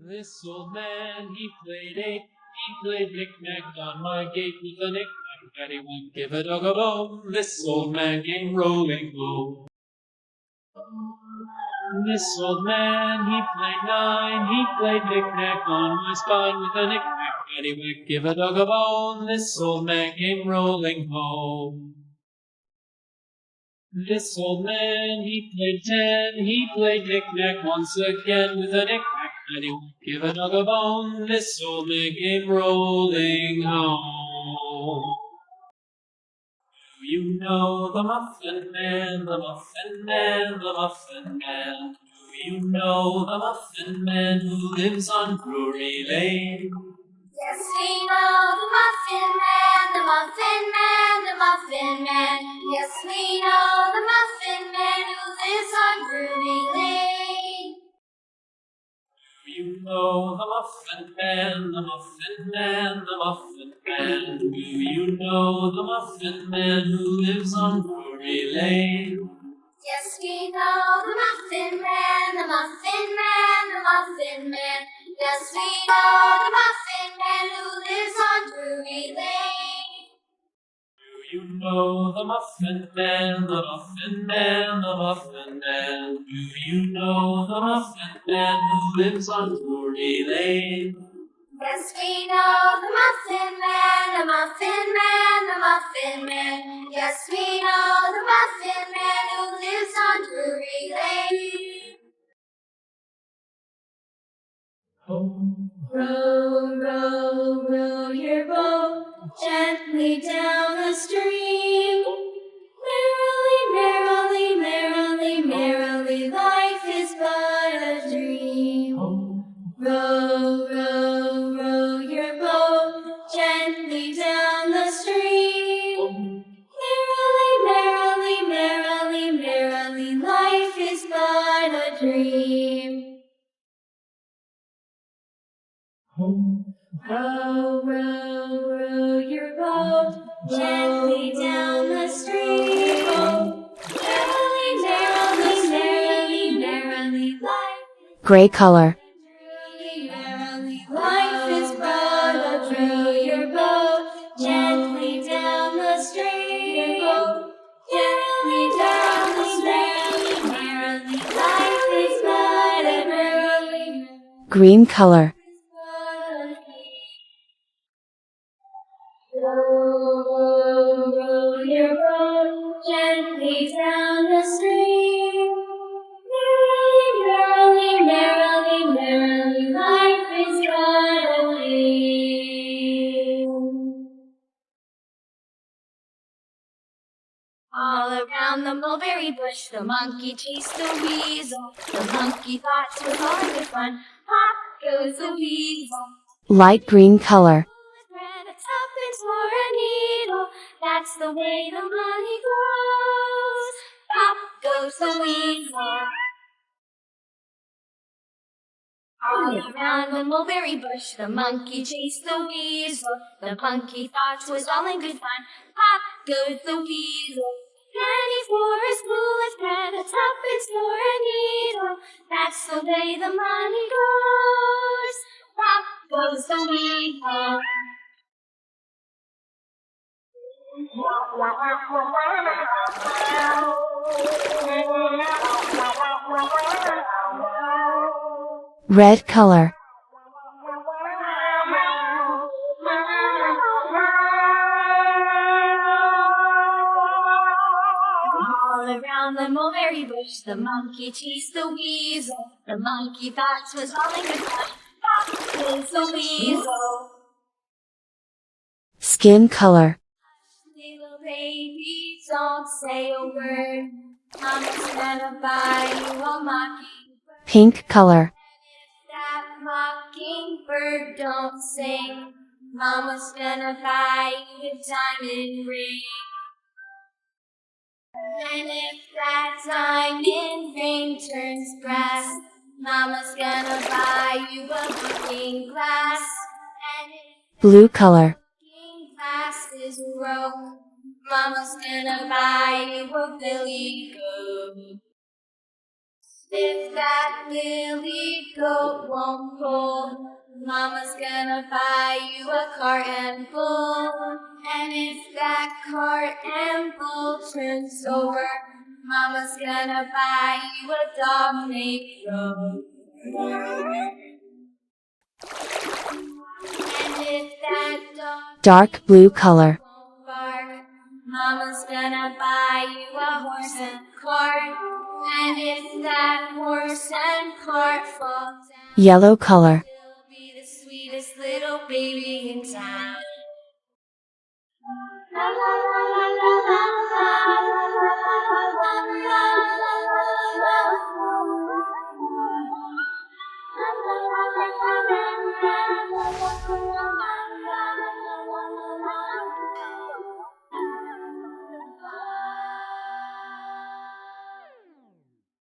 This old man, he played knick-knack on my gate with a knick-knack, paddywhack, give a dog a bone. This old man came rolling home. This old man, he played nine, he played knick-knack on my spine with a knick-knack, paddywhack, give a dog a bone. This old man came rolling home. This old man, he played ten, he played knick-knack once again with a knick-knack, paddywhack, give a dog a bone. This old man came rolling home. Do you know the Muffin Man, the Muffin Man, the Muffin Man? Do you know the Muffin Man who lives on Drury Lane? Yes, we know the Muffin Man, the Muffin Man, the Muffin Man. Yes, we know the Muffin Man who lives on Drury Lane. Do you know the Muffin Man, the Muffin Man, the Muffin Man? Do you know the Muffin Man who lives on Drury Lane? Yes, we know the Muffin Man, the Muffin Man, the Muffin Man. Yes, we know the Muffin Man who lives on Drury Lane. Do you know the Muffin Man, the Muffin Man, the Muffin Man? Do you know the Muffin Man who lives on Drury Lane? Yes, we know the Muffin Man, the Muffin Man, the Muffin Man. Yes, we know the Muffin Man who lives on Drury Lane. Row, row, row your boat gently down the stream. Merrily, merrily, merrily, merrily, life is but a dream. Row, row, row your boat gently down the stream. Merrily, merrily, merrily, merrily, life is but a dream. Row, row, row your boat gently down the stream. Merrily, merrily, merrily, merrily, life. Gray color. Merrily, life is but a dream. Row your boat gently down the stream. Merrily, merrily, merrily, life is but a dream. Green color. Row, row your boat gently down the stream. Merrily, merrily, merrily, life is but a dream. All around the mulberry bush, the monkey chased the weasel. The monkey thought 'twas all good fun. Pop goes the weasel. Light green color. And a tuppence for a needle, that's the way the money goes. Pop goes the weasel. All around the mulberry bush, the monkey chased the weasel. The monkey thought 'twas all in good fun. Pop goes the weasel. Penny for a spool of thread, a tuppence for a needle, that's the way the money goes. Pop goes the weasel. Red color. All around the mulberry bush, the monkey chased the weasel. The monkey thought 'twas all in good fun. Pop goes the weasel. Skin color. Little baby, don't say a word. Mama's gonna buy you a mockingbird. Pink color. And if that mockingbird don't sing, Mama's gonna buy you a diamond ring. And if that diamond ring turns brass, Mama's gonna buy you a looking glass. And if Blue color. looking glass is broke, Mama's gonna buy you a billy goat. If that lily goat won't pull, Mama's gonna buy you a cart and bull. And if that cart and bull turns over, Mama's gonna buy you a dog named Rose. And if that dog Dark blue color. won't bark, Mama's gonna buy you a horse and cart. And if that horse and cart fall down, Yellow color. you'll be the sweetest little baby in town. La la la la la la la la la la la la.